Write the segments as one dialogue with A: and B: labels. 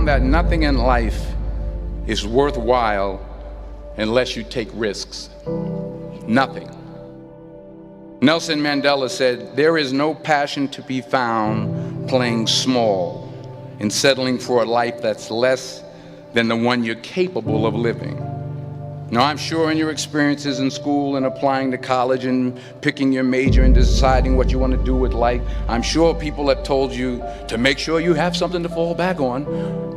A: found that nothing in life is worthwhile unless you take risks. Nothing. Nelson Mandela said, "There is no passion to be found playing small and settling for a life that's less than the one you're capable of living." Now, I'm sure in your experiences in school and applying to college and picking your major and deciding what you want to do with life, I'm sure people have told you to make sure you have something to fall back on.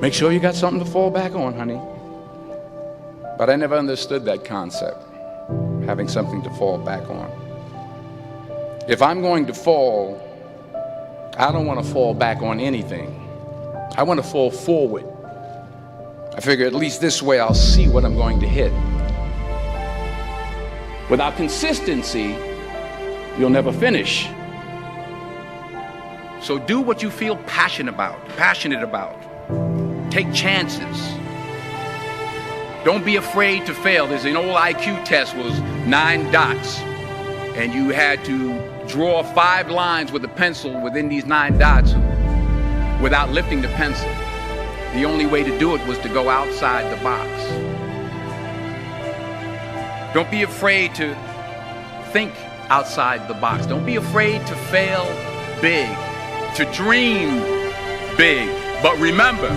A: Make sure you got something to fall back on, honey. But I never understood that concept, having something to fall back on. If I'm going to fall, I don't want to fall back on anything. I want to fall forward. I figure at least this way I'll see what I'm going to hit. Without consistency, you'll never finish. So do what you feel passionate about. Take chances. Don't be afraid to fail. There's an old IQ test was 9 dots, and you had to draw 5 lines with a pencil within these 9 dots without lifting the pencil. The only way to do it was to go outside the box. Don't be afraid to think outside the box. Don't be afraid to fail big, to dream big. But remember,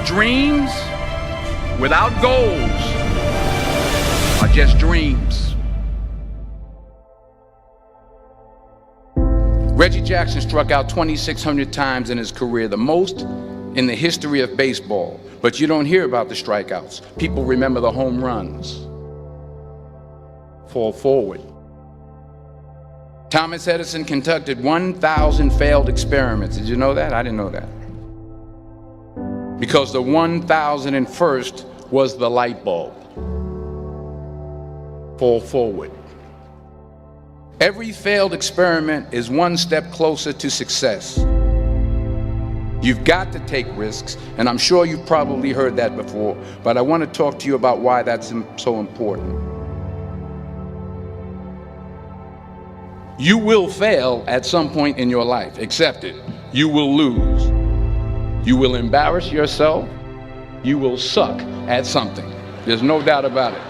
A: dreams without goals are just dreams. Reggie Jackson struck out 2,600 times in his career, the most in the history of baseball. But you don't hear about the strikeouts. People remember the home runs. Fall forward. Thomas Edison conducted 1,000 failed experiments. Did you know that? I didn't know that. Because the 1,001st was the light bulb. Fall forward. Every failed experiment is one step closer to success. You've got to take risks, and I'm sure you've probably heard that before, but I want to talk to you about why that's so important. You will fail at some point in your life. Accept it. You will lose. You will embarrass yourself. You will suck at something. There's no doubt about it.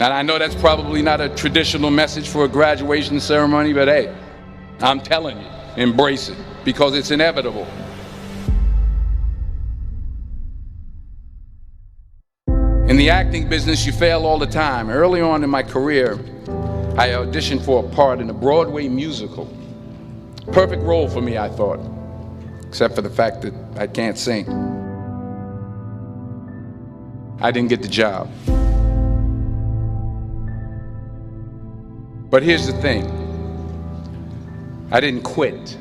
A: And I know that's probably not a traditional message for a graduation ceremony, but hey, I'm telling you, embrace it, because it's inevitable. In the acting business, you fail all the time. Early on in my career, I auditioned for a part in a Broadway musical. Perfect role for me, I thought, except for the fact that I can't sing. I didn't get the job. But here's the thing. I didn't quit.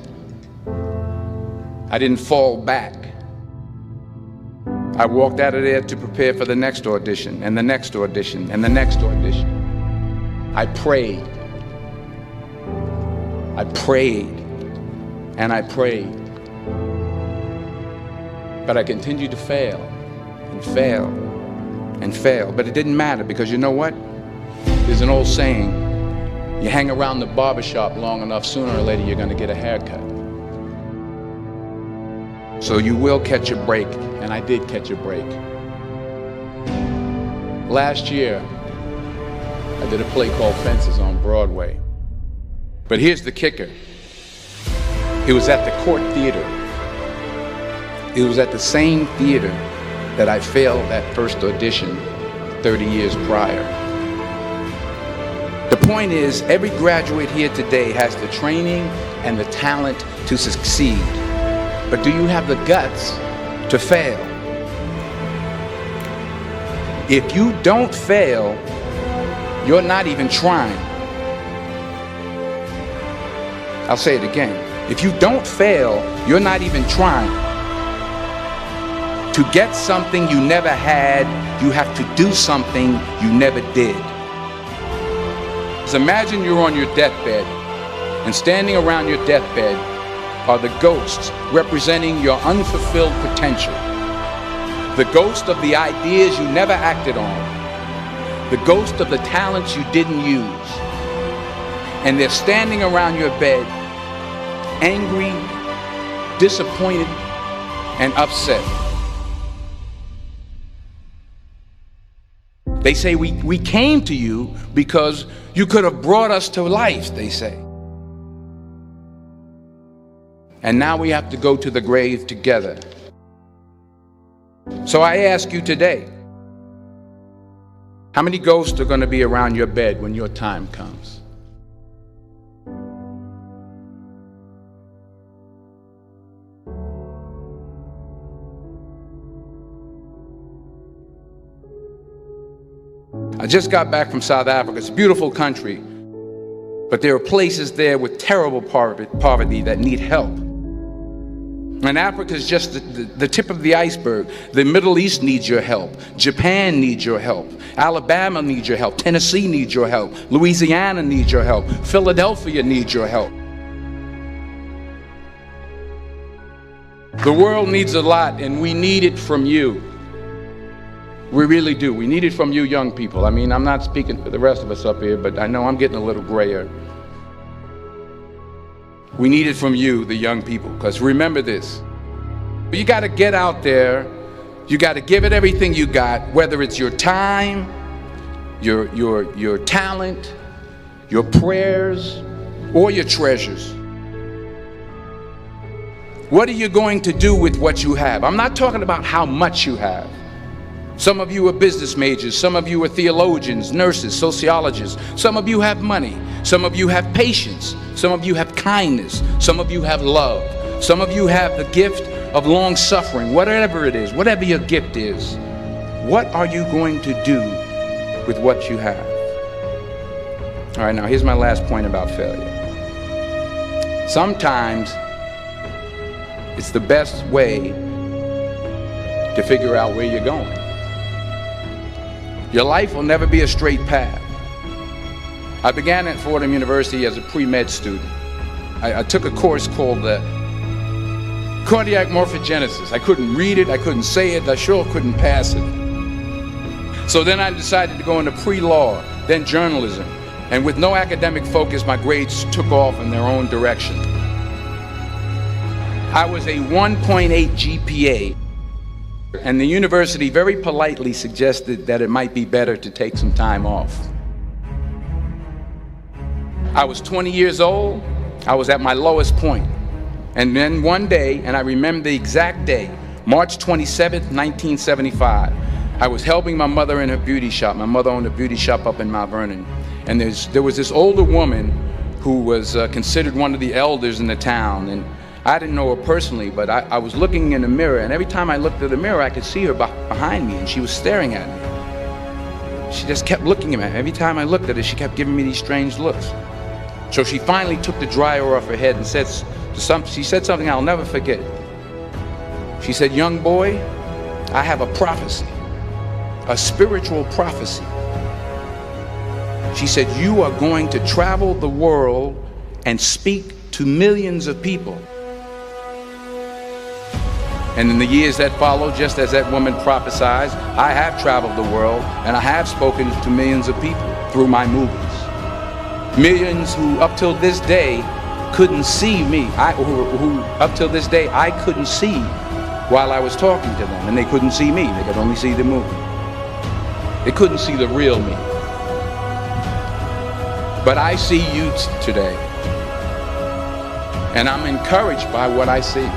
A: I didn't fall back. I walked out of there to prepare for the next audition, and the next audition, and the next audition. I prayed. I prayed. And I prayed. But I continued to fail, and fail, and fail. But it didn't matter, because you know what? There's an old saying, you hang around the barbershop long enough, sooner or later you're going to get a haircut. So you will catch a break, and I did catch a break. Last year, I did a play called Fences on Broadway. But here's the kicker. It was at the Court Theater. It was at the same theater that I failed that first audition 30 years prior. The point is, every graduate here today has the training and the talent to succeed. But do you have the guts to fail? If you don't fail, you're not even trying. I'll say it again. If you don't fail, you're not even trying. To get something you never had, you have to do something you never did. So imagine you're on your deathbed, and standing around your deathbed are the ghosts representing your unfulfilled potential. The ghost of the ideas you never acted on. The ghost of the talents you didn't use. And they're standing around your bed, angry, disappointed, and upset. They say we came to you because you could have brought us to life, they say. And now we have to go to the grave together. So I ask you today, how many ghosts are going to be around your bed when your time comes? I just got back from South Africa. It's a beautiful country, but there are places there with terrible poverty that need help. And Africa is just the tip of the iceberg. The Middle East needs your help. Japan needs your help. Alabama needs your help. Tennessee needs your help. Louisiana needs your help. Philadelphia needs your help. The world needs a lot, and we need it from you. We really do. We need it from you young people. I mean, I'm not speaking for the rest of us up here, but I know I'm getting a little grayer. We need it from you, the young people, because remember this. You got to get out there. You got to give it everything you got, whether it's your time, your talent, your prayers, or your treasures. What are you going to do with what you have? I'm not talking about how much you have. Some of you are business majors, some of you are theologians, nurses, sociologists. Some of you have money, some of you have patience, some of you have kindness, some of you have love, some of you have the gift of long suffering. Whatever it is, whatever your gift is, what are you going to do with what you have? All right, now here's my last point about failure. Sometimes it's the best way to figure out where you're going. Your life will never be a straight path. I began at Fordham University as a pre-med student. I took a course called cardiac morphogenesis. I couldn't read it, I couldn't say it, I sure couldn't pass it. So then I decided to go into pre-law, then journalism. And with no academic focus, my grades took off in their own direction. I was a 1.8 GPA. And the university very politely suggested that it might be better to take some time off. I was 20 years old. I was at my lowest point. And then one day, and I remember the exact day, March 27th, 1975, I was helping my mother in her beauty shop. My mother owned a beauty shop up in Mount Vernon. And there was this older woman who was considered one of the elders in the town. And I didn't know her personally, but I was looking in the mirror, and every time I looked at the mirror, I could see her behind me, and she was staring at me. She just kept looking at me. Every time I looked at her, she kept giving me these strange looks. So she finally took the dryer off her head and she said something I'll never forget. She said, "Young boy, I have a prophecy, a spiritual prophecy." She said, "You are going to travel the world and speak to millions of people." And in the years that followed, just as that woman prophesied, I have traveled the world and I have spoken to millions of people through my movies. Millions who up till this day couldn't see me, who up till this day I couldn't see while I was talking to them, and they couldn't see me, they could only see the movie. They couldn't see the real me. But I see you today, and I'm encouraged by what I see.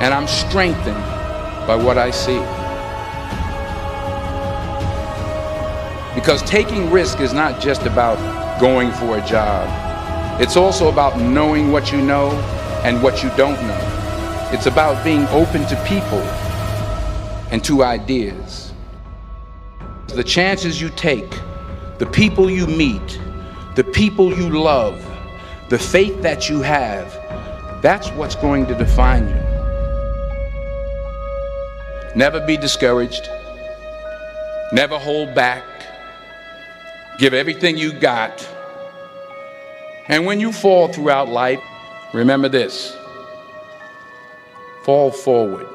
A: And I'm strengthened by what I see. Because taking risk is not just about going for a job. It's also about knowing what you know and what you don't know. It's about being open to people and to ideas. The chances you take, the people you meet, the people you love, the faith that you have, that's what's going to define you. Never be discouraged. Never hold back. Give everything you got. And when you fall throughout life, remember this: fall forward.